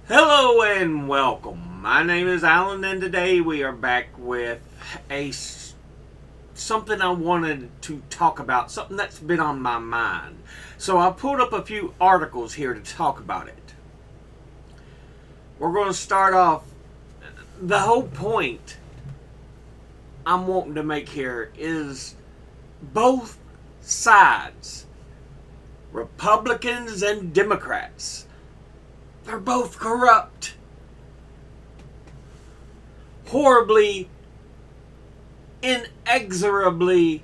Hello and welcome. My name is Alan, and today we are back with a something I wanted to talk about, something that's been on my mind. So I pulled up a few articles here to talk about it. We're going to start off. The whole point I'm wanting to make here is both sides, Republicans and Democrats, they're both corrupt. Horribly, inexorably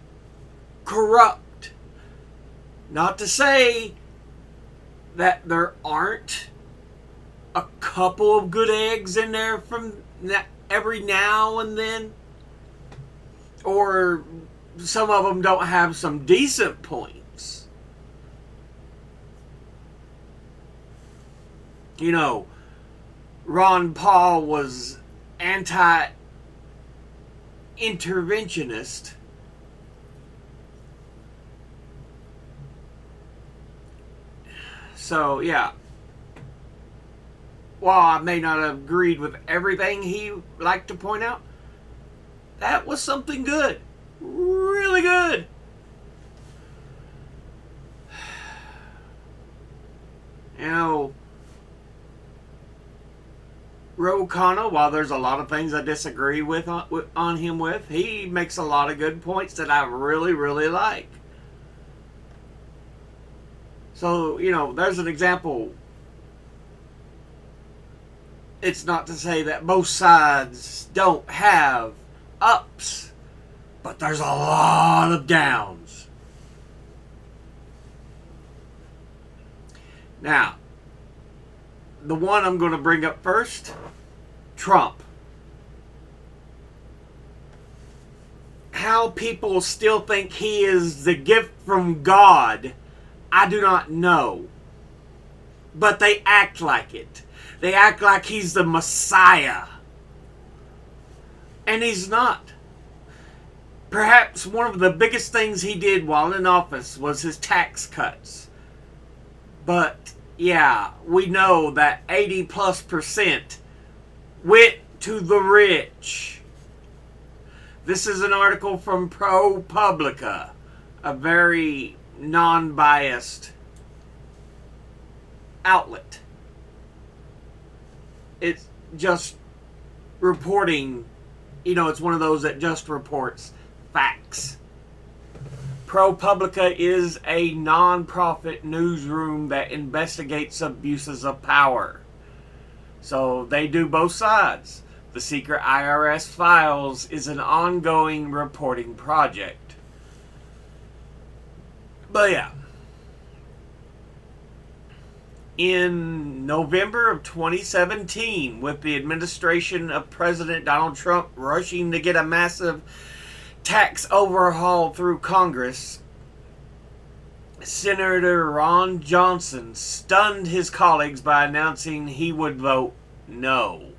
corrupt. Not to say that there aren't a couple of good eggs in there from every now and then, or some of them don't have some decent points. You know, Ron Paul was anti-interventionist. So, yeah. While I may not have agreed with everything he liked to point out, that was something good. Really good. You know, Ro Khanna, while there's a lot of things I disagree with on him with, he makes a lot of good points that I really, really like. So, there's an example. It's not to say that both sides don't have ups, but there's a lot of downs. Now, the one I'm going to bring up first, Trump. How people still think he is the gift from God, I do not know. But they act like it. They act like he's the Messiah. And he's not. Perhaps one of the biggest things he did while in office was his tax cuts. But yeah, we know that 80+% went to the rich. This is an article from ProPublica, a very non-biased outlet. It's just reporting, it's one of those that just reports facts. ProPublica is a non-profit newsroom that investigates abuses of power. So they do both sides. The secret IRS files is an ongoing reporting project. But yeah. In November of 2017, with the administration of President Donald Trump rushing to get a massive tax overhaul through Congress, Senator Ron Johnson stunned his colleagues by announcing he would vote no.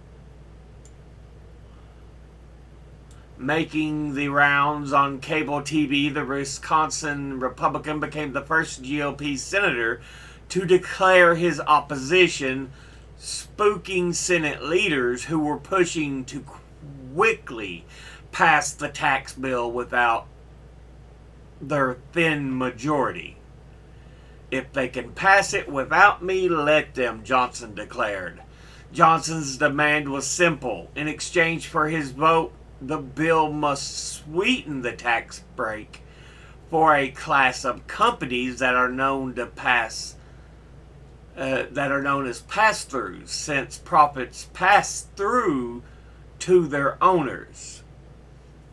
Making the rounds on cable TV, the Wisconsin Republican became the first GOP senator to declare his opposition, spooking Senate leaders who were pushing to quickly pass the tax bill without their thin majority. If they can pass it without me, let them, Johnson declared. Johnson's demand was simple. In exchange for his vote, the bill must sweeten the tax break for a class of companies that are known as pass-throughs, since profits pass through to their owners.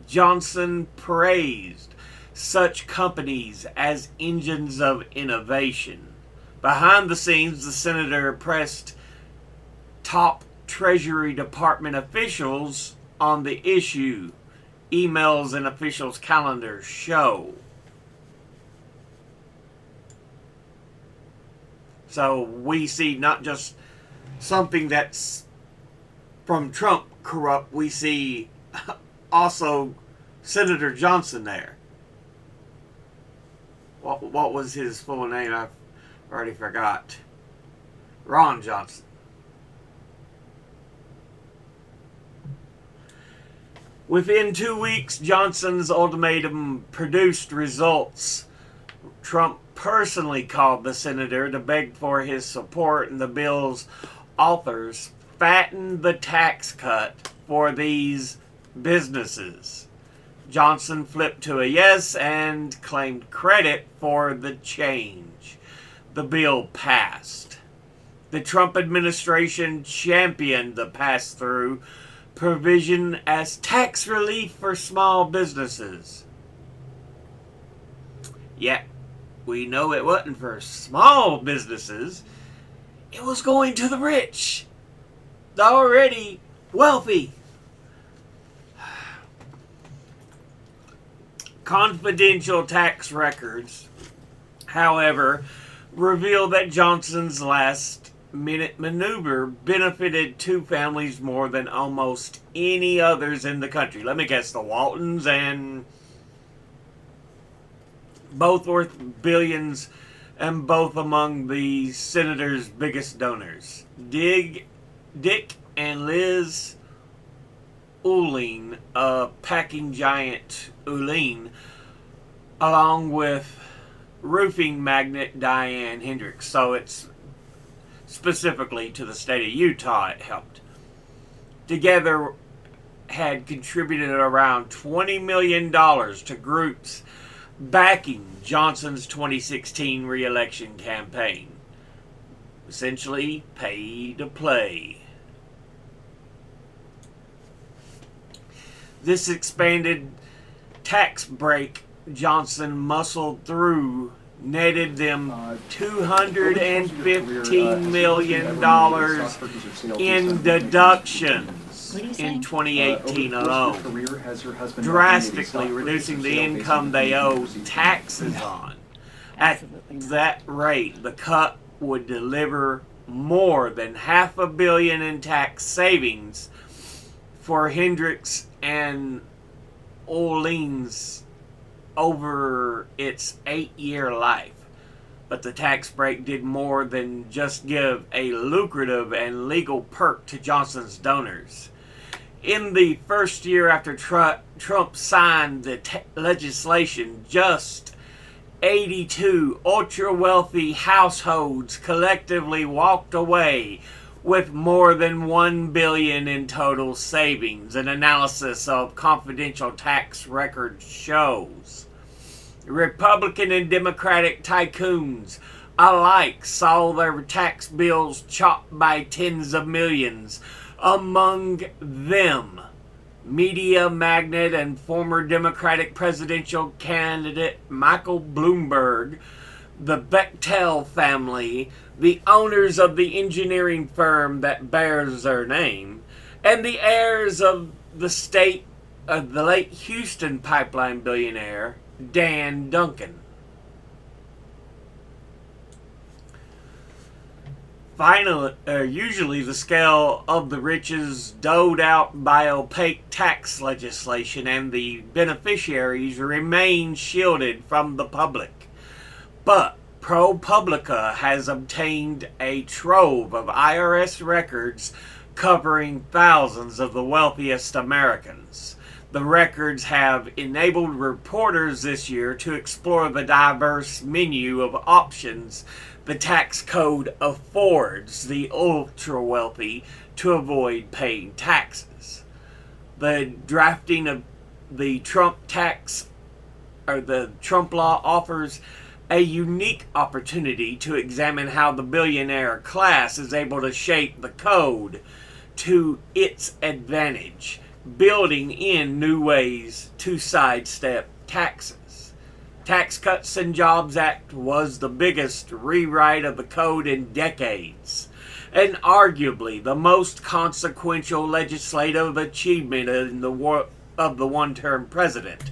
Johnson praised such companies as engines of innovation. Behind the scenes, the senator pressed top Treasury Department officials on the issue. Emails and officials' calendars show. So we see not just something that's from Trump corrupt, we see also Senator Johnson there. What was his full name? I already forgot. Ron Johnson. Within 2 weeks, Johnson's ultimatum produced results. Trump personally called the senator to beg for his support, and the bill's authors fattened the tax cut for these businesses. Johnson flipped to a yes and claimed credit for the change. The bill passed. The Trump administration championed the pass-through provision as tax relief for small businesses. Yet, we know it wasn't for small businesses. It was going to the rich, the already wealthy. Confidential tax records, however, reveal that Johnson's last-minute maneuver benefited two families more than almost any others in the country. Let me guess, the Waltons, and both worth billions and both among the senator's biggest donors. Dick and Liz Ullin, packing giant Ullin, along with roofing magnate Diane Hendricks. So it's specifically to the state of Utah it helped. Together had contributed around $20 million to groups backing Johnson's 2016 re-election campaign. Essentially, pay to play. This expanded tax break Johnson muscled through netted them $215 million in deductions in 2018 alone, drastically reducing the income they owe taxes on. At that rate, the cut would deliver more than $500 million in tax savings for Hendricks and Orleans over its 8-year life. But the tax break did more than just give a lucrative and legal perk to Johnson's donors. In the first year after Trump signed the legislation, just 82 ultra-wealthy households collectively walked away with more than $1 billion in total savings, an analysis of confidential tax records shows. Republican and Democratic tycoons alike saw their tax bills chopped by tens of millions. Among them, media magnate and former Democratic presidential candidate Michael Bloomberg, the Bechtel family, the owners of the engineering firm that bears their name, and the heirs of the late Houston pipeline billionaire Dan Duncan. Finally, usually the scale of the riches doled out by opaque tax legislation and the beneficiaries remain shielded from the public. But ProPublica has obtained a trove of IRS records covering thousands of the wealthiest Americans. The records have enabled reporters this year to explore the diverse menu of options the tax code affords the ultra-wealthy to avoid paying taxes. The drafting of the Trump law offers a unique opportunity to examine how the billionaire class is able to shape the code to its advantage, building in new ways to sidestep taxes. Tax Cuts and Jobs Act was the biggest rewrite of the code in decades, and arguably the most consequential legislative achievement of the one-term president,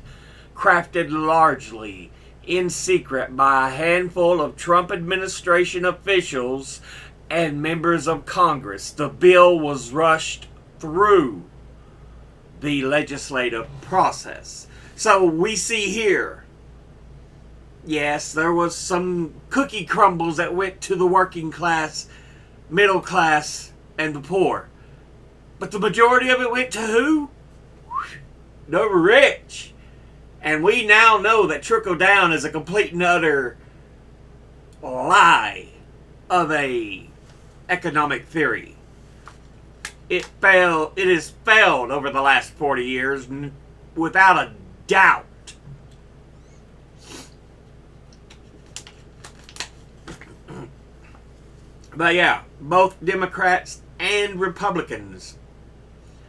crafted largely in secret by a handful of Trump administration officials and members of Congress. The bill was rushed through the legislative process. So we see here, yes, there was some cookie crumbles that went to the working class, middle class, and the poor. But the majority of it went to who? the rich. And we now know that trickle down is a complete and utter lie of a economic theory. It has failed over the last 40 years without a doubt. But yeah, both Democrats and Republicans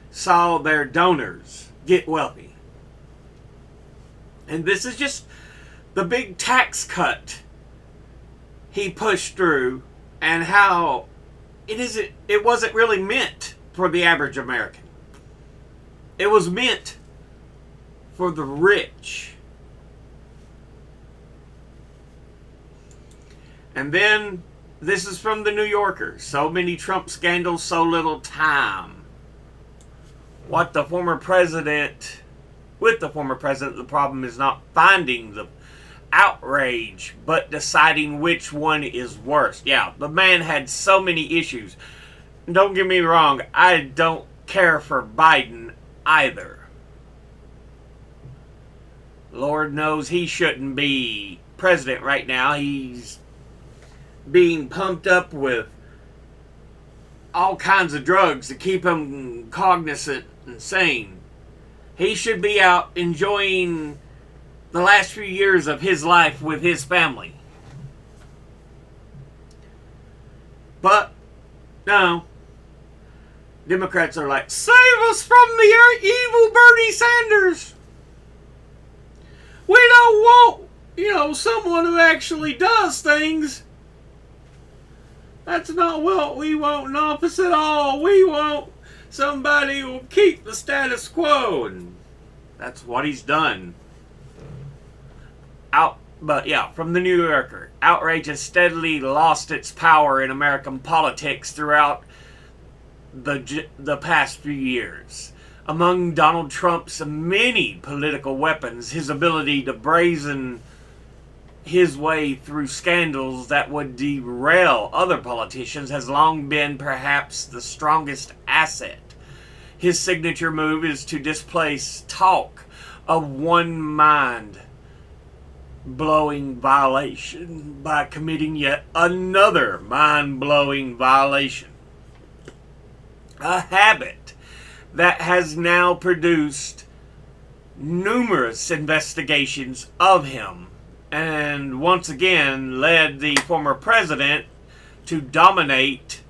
saw their donors get wealthy. And this is just the big tax cut he pushed through, and how it wasn't really meant for the average American. It was meant for the rich. And then, this is from the New Yorker. So many Trump scandals, so little time. With the former president, the problem is not finding the outrage, but deciding which one is worse. Yeah, the man had so many issues. Don't get me wrong, I don't care for Biden either. Lord knows he shouldn't be president right now. He's being pumped up with all kinds of drugs to keep him cognizant and sane. He should be out enjoying the last few years of his life with his family. But, no. Democrats are like, save us from the evil Bernie Sanders. We don't want, someone who actually does things. That's not what we want in office at all. We want somebody who will keep the status quo. And that's what he's done. But yeah, from the New Yorker. Outrage has steadily lost its power in American politics throughout the past few years. Among Donald Trump's many political weapons, his ability to brazen his way through scandals that would derail other politicians has long been perhaps the strongest asset. His signature move is to displace talk of one mind-blowing violation by committing yet another mind-blowing violation. A habit that has now produced numerous investigations of him, and once again led the former president to dominate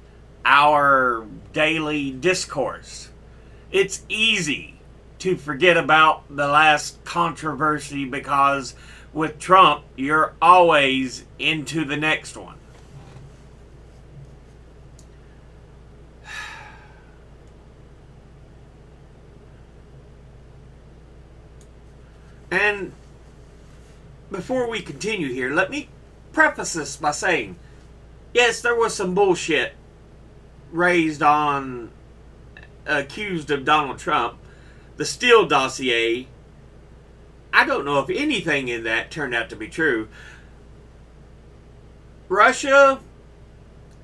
our daily discourse. It's easy to forget about the last controversy because with Trump, you're always into the next one. And before we continue here, let me preface this by saying, yes, there was some bullshit raised on, accused of Donald Trump. The Steele dossier, I don't know if anything in that turned out to be true. Russia,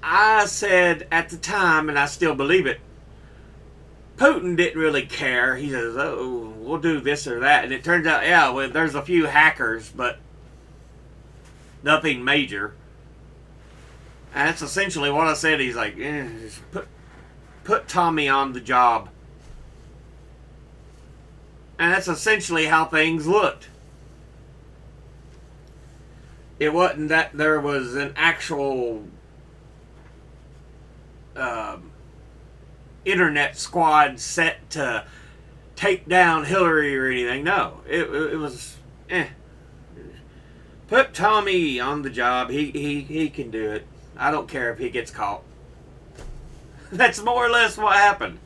I said at the time, and I still believe it, Putin didn't really care. He says, oh, we'll do this or that. And it turns out, yeah, well, there's a few hackers, but nothing major. And that's essentially what I said. He's like, just put Tommy on the job. And that's essentially how things looked. It wasn't that there was an actual internet squad set to take down Hillary or anything. No, it was put Tommy on the job. He can do it. I don't care if he gets caught. That's more or less what happened.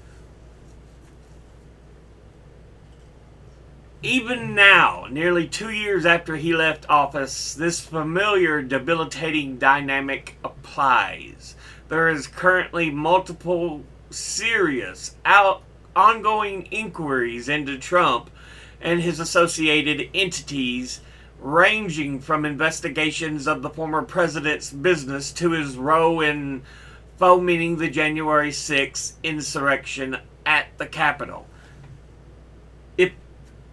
Even now, nearly 2 years after he left office, this familiar debilitating dynamic applies. There is currently multiple serious ongoing inquiries into Trump and his associated entities, ranging from investigations of the former president's business to his role in fomenting the January 6th insurrection at the Capitol.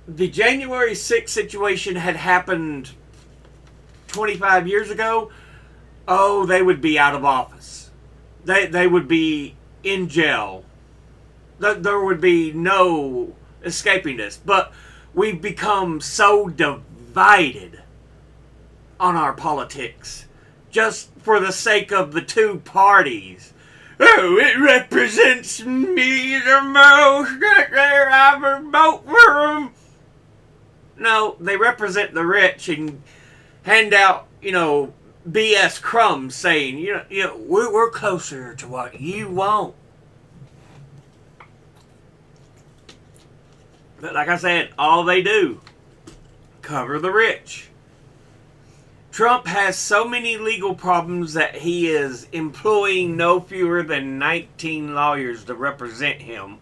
the January 6th situation had happened 25 years ago, oh, they would be out of office. They would be in jail. There would be no escaping this. But we've become so divided on our politics just for the sake of the two parties. Oh, it represents me the most. I would vote for them. No, they represent the rich and hand out, BS crumbs saying, we're closer to what you want. But like I said, all they do, cover the rich. Trump has so many legal problems that he is employing no fewer than 19 lawyers to represent him.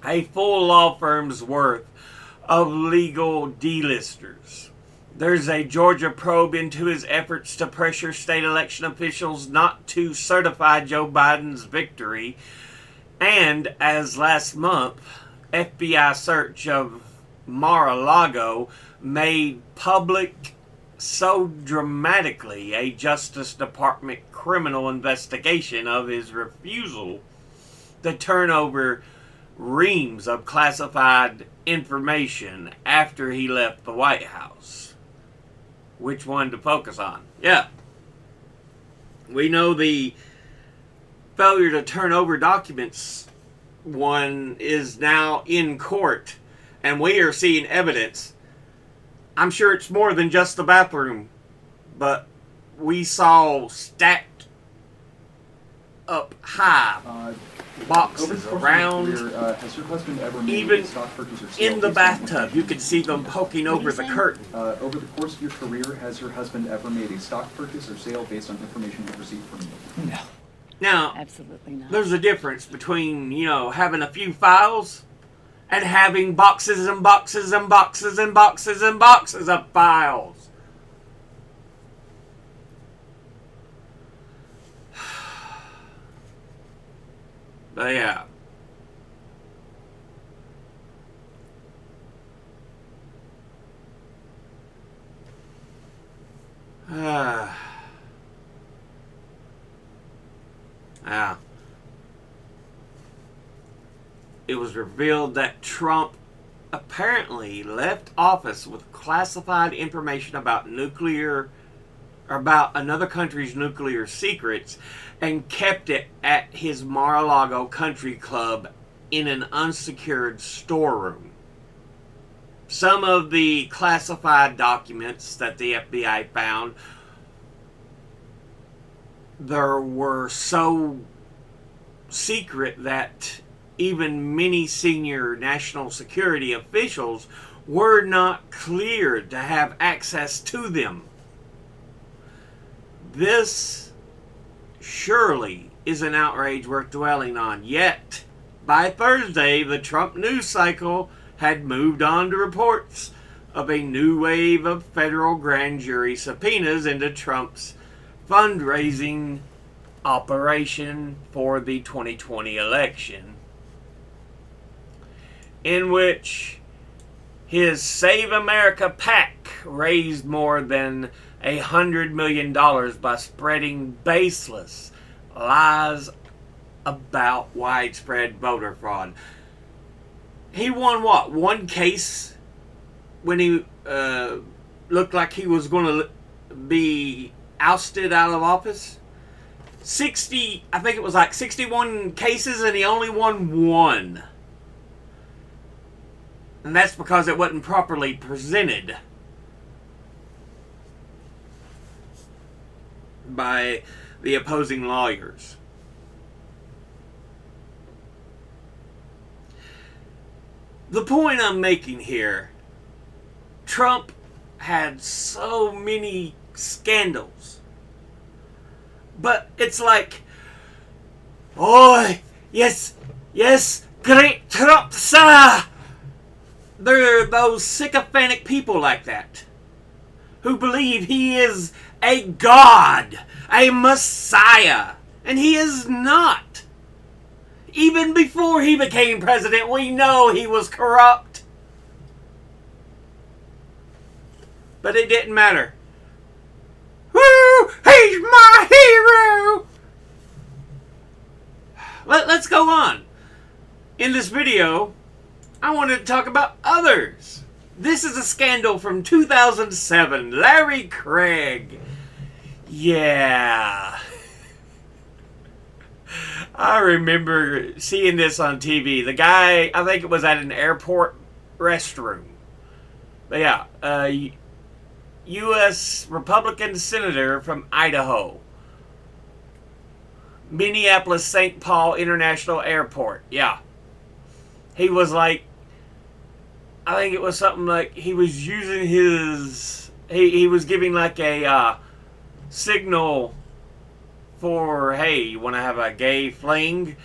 A full law firm's worth of legal delisters. There's a Georgia probe into his efforts to pressure state election officials not to certify Joe Biden's victory. And as last month, FBI search of Mar-a-Lago made public so dramatically a Justice Department criminal investigation of his refusal to turn over reams of classified information after he left the White House. Which one to focus on? Yeah. We know the failure to turn over documents one is now in court, and we are seeing evidence. I'm sure it's more than just the bathroom, but we saw stacked up high boxes around, has your husband ever made even a stock purchase or sale in the based on bathtub. You could see them poking over the curtain. Over the course of your career, has your husband ever made a stock purchase or sale based on information he received from you? No. Now, Absolutely not. there's a difference between, having a few files and having boxes and boxes and boxes and boxes and boxes of files. But yeah. It was revealed that Trump apparently left office with classified information about another country's nuclear secrets and kept it at his Mar-a-Lago country club in an unsecured storeroom. Some of the classified documents that the FBI found were so secret that even many senior national security officials were not cleared to have access to them. This surely is an outrage worth dwelling on. Yet, by Thursday, the Trump news cycle had moved on to reports of a new wave of federal grand jury subpoenas into Trump's fundraising operation for the 2020 election, in which his Save America PAC raised more than $100 million by spreading baseless lies about widespread voter fraud. He won what? One case when he looked like he was going to be ousted out of office? 61 cases, and he only won one. And that's because it wasn't properly presented by the opposing lawyers. The point I'm making here, Trump had so many scandals. But it's like, oh, yes, great Trump, sir. There are those sycophantic people like that who believe he is a god, a messiah, and he is not. Even before he became president, we know he was corrupt. But it didn't matter. Woo! He's my hero! Let's go on. In this video, I wanted to talk about others. This is a scandal from 2007. Larry Craig. Yeah. I remember seeing this on TV. The guy, I think it was at an airport restroom. But yeah, U.S. Republican senator from Idaho. Minneapolis St. Paul International Airport. Yeah. He was like, I think it was something like he was using his, he was giving like a signal for, hey, you want to have a gay fling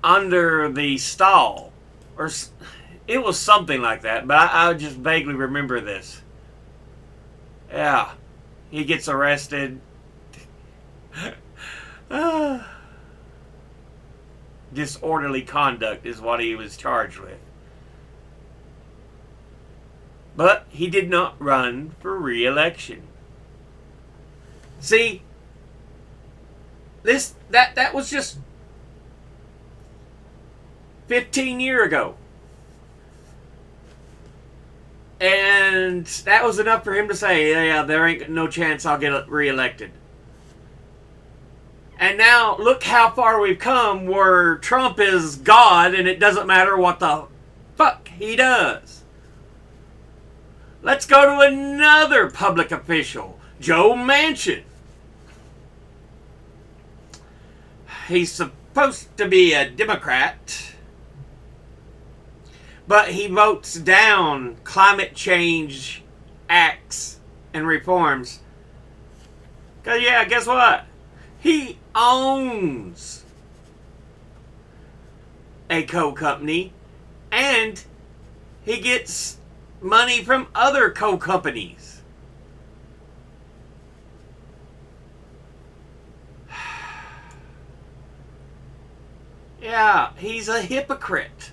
under the stall. Or it was something like that, but I just vaguely remember this. Yeah. He gets arrested. Disorderly conduct is what he was charged with. But he did not run for re-election. See, that was just 15 years ago. And that was enough for him to say, yeah, there ain't no chance I'll get re-elected. And now, look how far we've come where Trump is God and it doesn't matter what the fuck he does. Let's go to another public official, Joe Manchin. He's supposed to be a Democrat, but he votes down climate change acts and reforms. Because, yeah, guess what? He owns a coal company and he gets money from other coal companies. Yeah, he's a hypocrite.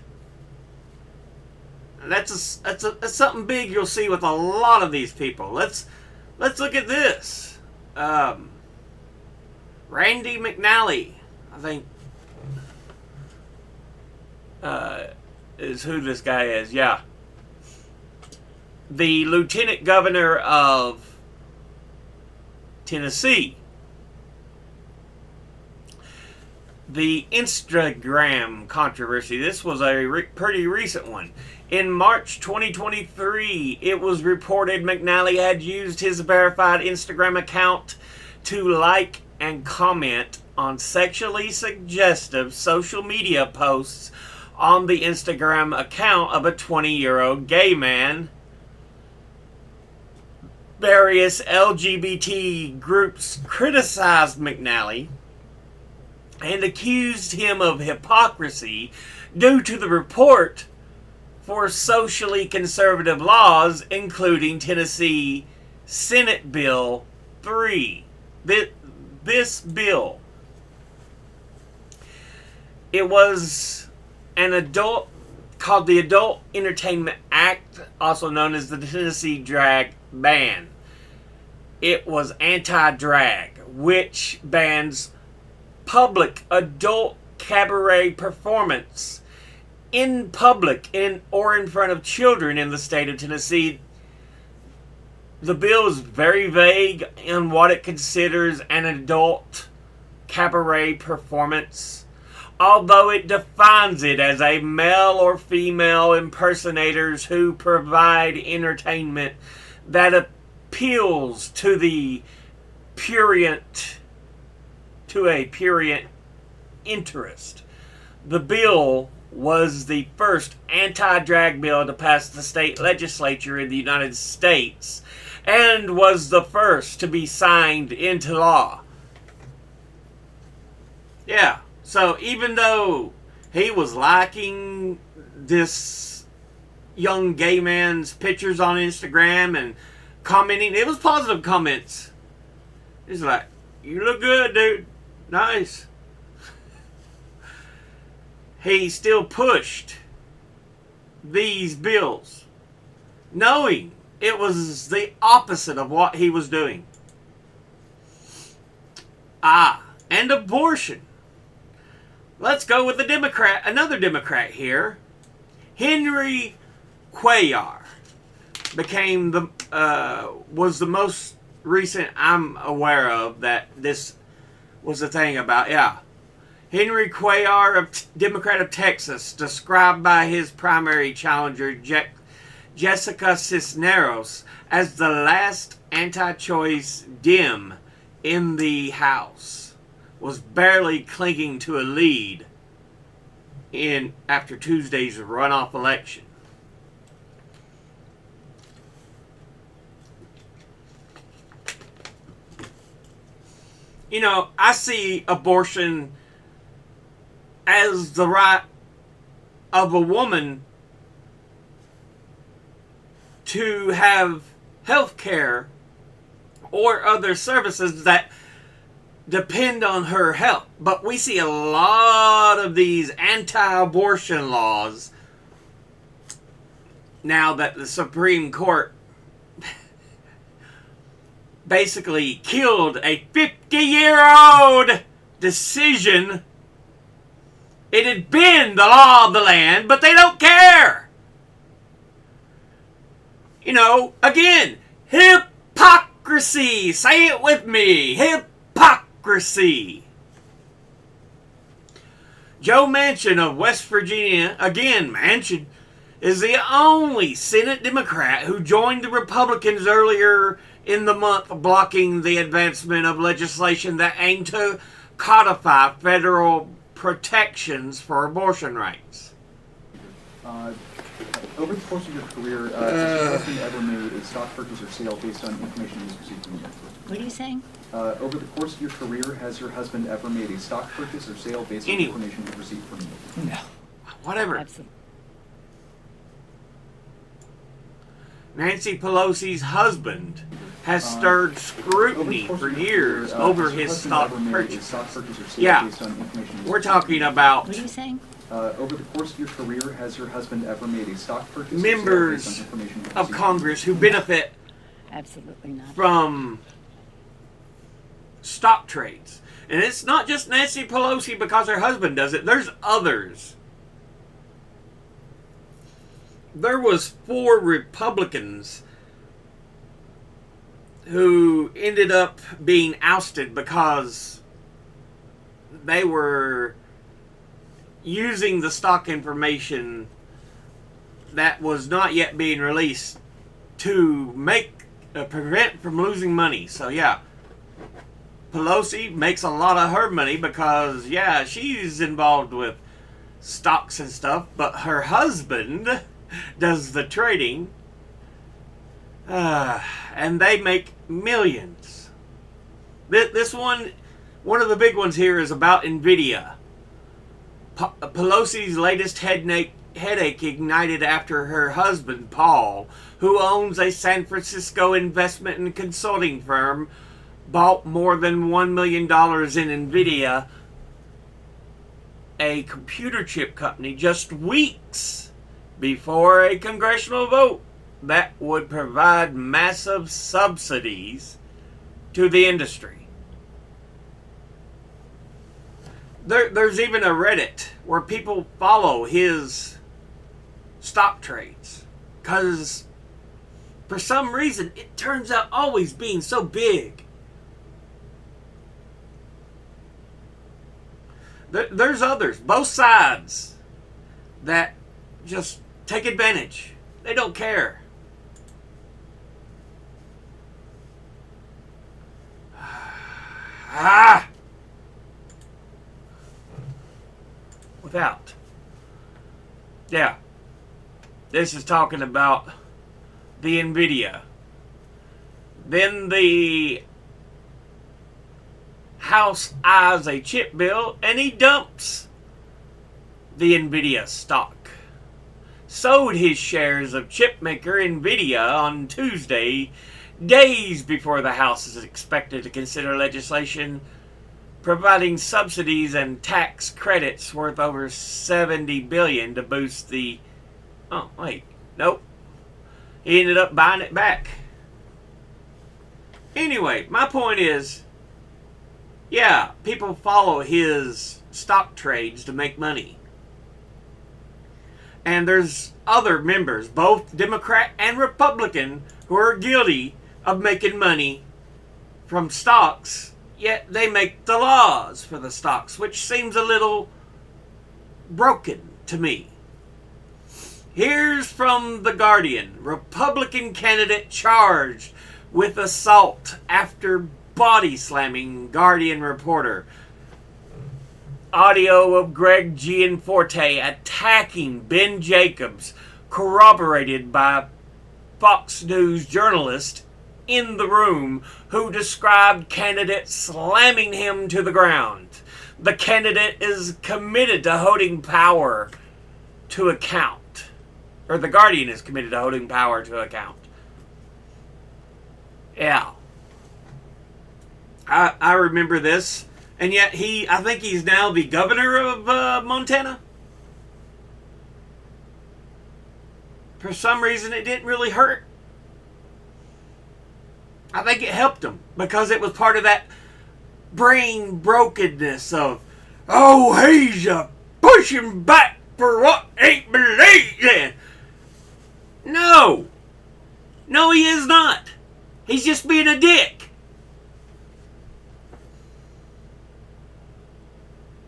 That's something big you'll see with a lot of these people. Let's look at this. Randy McNally, I think, is who this guy is. Yeah. The lieutenant governor of Tennessee. The Instagram controversy. This was a pretty recent one. In March 2023, it was reported McNally had used his verified Instagram account to like and comment on sexually suggestive social media posts on the Instagram account of a 20-year-old gay man. Various LGBT groups criticized McNally and accused him of hypocrisy due to the report for socially conservative laws, including Tennessee Senate Bill 3. This bill, it was an adult, called the Adult Entertainment Act, also known as the Tennessee Drag Ban. It was anti-drag, which bans public adult cabaret performance in public or in front of children in the state of Tennessee. The bill is very vague in what it considers an adult cabaret performance, although it defines it as a male or female impersonators who provide entertainment that appeals to a prurient interest. The bill was the first anti-drag bill to pass the state legislature in the United States and was the first to be signed into law. Yeah, so even though he was liking this young gay man's pictures on Instagram and commenting, it was positive comments. He's like, you look good, dude. Nice. He still pushed these bills, knowing it was the opposite of what he was doing. And abortion. Let's go with the Democrat, another Democrat here. Henry Cuellar was the most recent I'm aware of that this was the thing about. Yeah. Henry Cuellar, Democrat of Texas, described by his primary challenger, Jessica Cisneros, as the last anti-choice Dem in the House, was barely clinging to a lead after Tuesday's runoff election. You know, I see abortion as the right of a woman to have health care or other services that depend on her health. But we see a lot of these anti-abortion laws now that the Supreme Court basically killed a 50-year-old decision. It had been the law of the land, but they don't care. You know, again, hypocrisy. Say it with me. Hypocrisy. Joe Manchin of West Virginia, again, Manchin, is the only Senate Democrat who joined the Republicans earlier in the month blocking the advancement of legislation that aimed to codify federal protections for abortion rights. Over the course of your career, has your husband ever made a stock purchase or sale based on information he was received from you? What are you saying? Over the course of your career, has your husband ever made a stock purchase or sale based on information he received from you? No. Whatever. Absolutely. Nancy Pelosi's husband has stirred scrutiny for years over his stock purchase. Yeah, we're talking about What are you saying? Over the course of your career, has your husband ever made a stock purchase members of Congress who benefit Absolutely not. from stock trades. And it's not just Nancy Pelosi because her husband does it. There's others. There was 4 Republicans who ended up being ousted because they were using the stock information that was not yet being released to prevent from losing money. So yeah, Pelosi makes a lot of her money because yeah, she's involved with stocks and stuff, but her husband does the trading, and they make millions. This one of the big ones here is about Nvidia. Pelosi's latest headache ignited after her husband, Paul, who owns a San Francisco investment and consulting firm, bought more than $1 million in Nvidia, a computer chip company, just weeks before a congressional vote that would provide massive subsidies to the industry. There's even a Reddit where people follow his stock trades because for some reason it turns out always being so big. There's others, both sides, that just take advantage. They don't care. Without. Yeah. This is talking about the Nvidia. Then the House eyes a chip bill and he dumps the Nvidia stock. Sold his shares of chipmaker Nvidia on Tuesday, days before the House is expected to consider legislation providing subsidies and tax credits worth over $70 billion to boost the... Oh, wait. Nope. He ended up buying it back. Anyway, my point is, yeah, people follow his stock trades to make money. And there's other members, both Democrat and Republican, who are guilty of making money from stocks, yet they make the laws for the stocks, which seems a little broken to me. Here's from The Guardian. Republican candidate charged with assault after body slamming Guardian reporter. Audio of Greg Gianforte attacking Ben Jacobs, corroborated by Fox News journalist in the room who described candidate slamming him to the ground. The candidate is committed to holding power to account. Or The Guardian is committed to holding power to account. Yeah. I remember this. And yet I think he's now the governor of Montana. For some reason it didn't really hurt. I think it helped him because it was part of that brain brokenness of, oh, he's pushing back for what ain't believed in. No, he is not. He's just being a dick.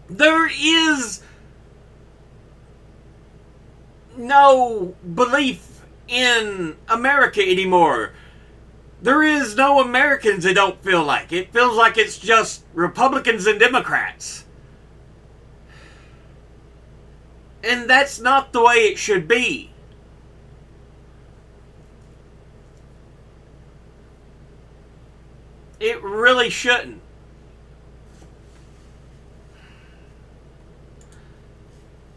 There is no belief in America anymore. There is no Americans that don't feel like. It feels like it's just Republicans and Democrats. And that's not the way it should be. It really shouldn't.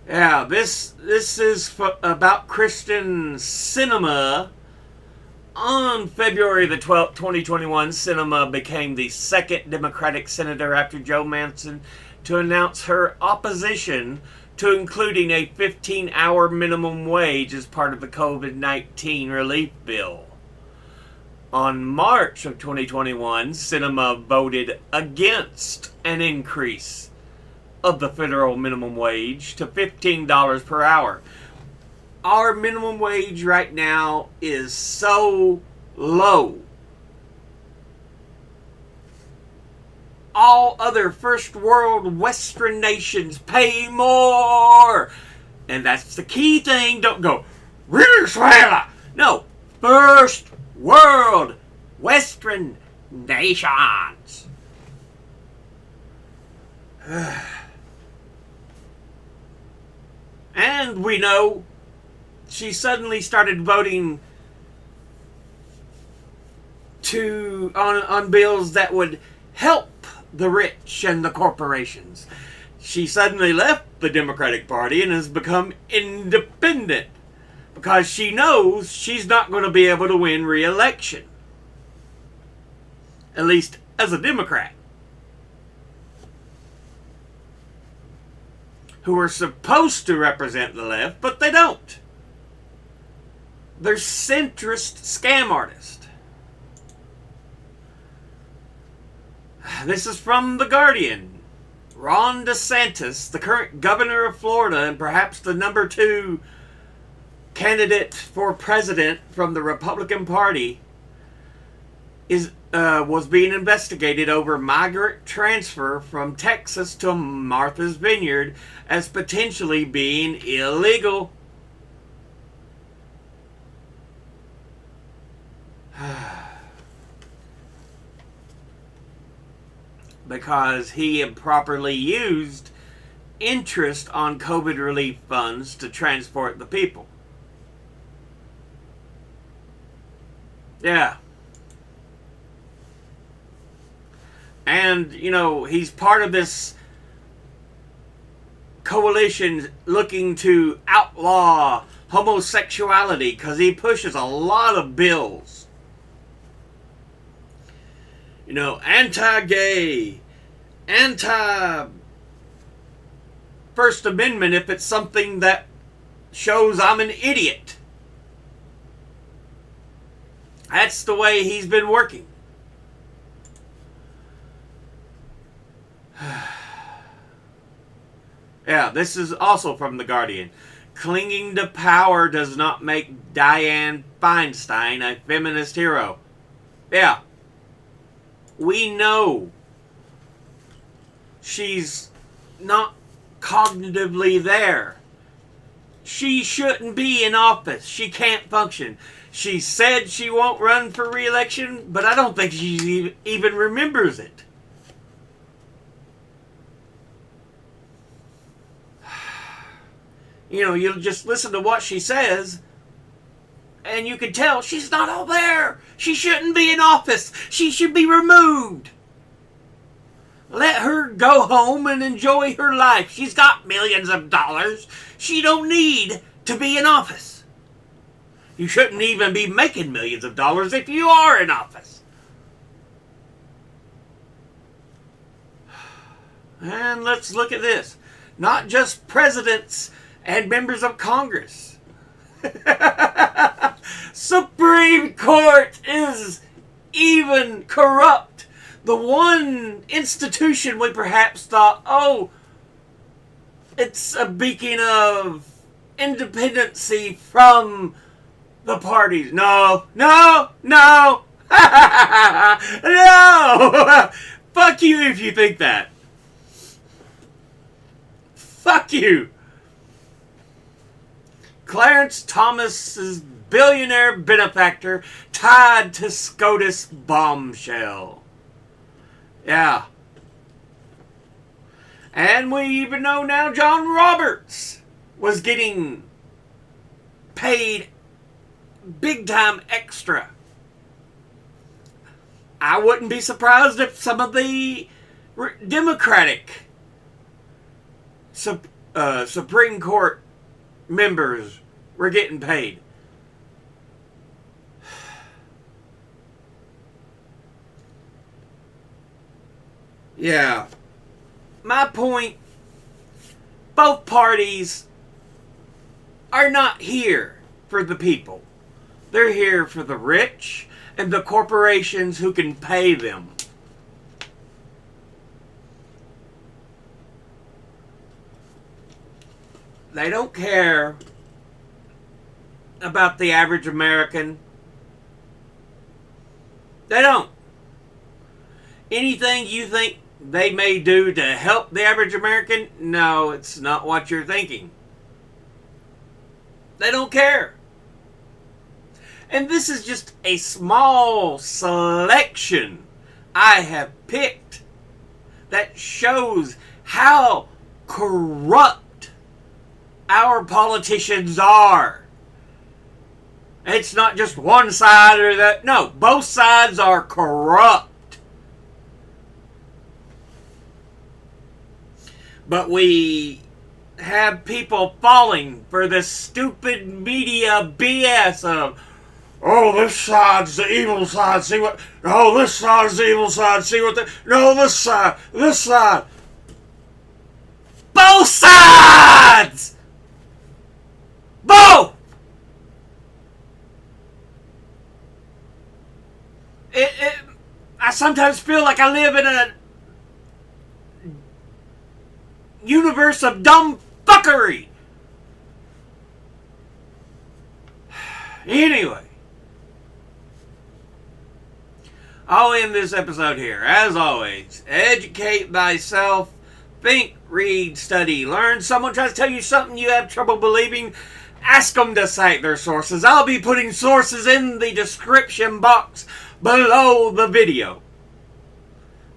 Yeah, this is about Kristen Cinema. On February the 12th, 2021, Cinema became the second Democratic senator after Joe Manchin to announce her opposition to including a 15-hour minimum wage as part of the COVID-19 relief bill. On March of 2021, Cinema voted against an increase of the federal minimum wage to $15 per hour. Our minimum wage right now is so low. All other first world Western nations pay more. And that's the key thing. Don't go, Venezuela. No, first world Western nations. And we know she suddenly started voting on bills that would help the rich and the corporations. She suddenly left the Democratic Party and has become independent because she knows she's not going to be able to win re-election. At least as a Democrat. Who are supposed to represent the left, but they don't. They're centrist scam artists. This is from The Guardian. Ron DeSantis, the current governor of Florida and perhaps the number 2 candidate for president from the Republican Party, was being investigated over migrant transfer from Texas to Martha's Vineyard as potentially being illegal. Because he improperly used interest on COVID relief funds to transport the people. Yeah. And, he's part of this coalition looking to outlaw homosexuality because he pushes a lot of bills. Anti-gay, anti-First Amendment if it's something that shows I'm an idiot. That's the way he's been working. Yeah, this is also from The Guardian. Clinging to power does not make Dianne Feinstein a feminist hero. Yeah. We know she's not cognitively there. She shouldn't be in office. She can't function. She said she won't run for re-election, but I don't think she even remembers it. You know, you just listen to what she says, and you can tell she's not all there. She shouldn't be in office. She should be removed. Let her go home and enjoy her life. She's got millions of dollars. She don't need to be in office. You shouldn't even be making millions of dollars if you are in office. And let's look at this. Not just presidents and members of Congress. Supreme Court is even corrupt. The one institution we perhaps thought, oh, it's a beacon of independency from the parties. No, no, no, no. Fuck you if you think that. Fuck you. Clarence Thomas's billionaire benefactor tied to SCOTUS bombshell. Yeah. And we even know now John Roberts was getting paid big time extra. I wouldn't be surprised if some of the Democratic Supreme Court members were getting paid. Yeah. My point, both parties are not here for the people. They're here for the rich and the corporations who can pay them. They don't care about the average American. They don't. Anything you think they may do to help the average American, no, it's not what you're thinking. They don't care. And this is just a small selection I have picked that shows how corrupt our politicians are. It's not just one side or that. No, both sides are corrupt. But we have people falling for the stupid media BS of, oh, this side's the evil side, see what, oh, this side's the evil side, see what the, no, this side. Both sides! Both! I sometimes feel like I live in a universe of dumb fuckery. Anyway, I'll end this episode here. As always, educate thyself. Think, read, study, learn. Someone tries to tell you something you have trouble believing, ask them to cite their sources. I'll be putting sources in the description box below the video.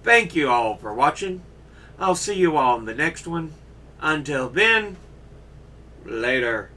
Thank you all for watching. I'll see you all in the next one. Until then, later.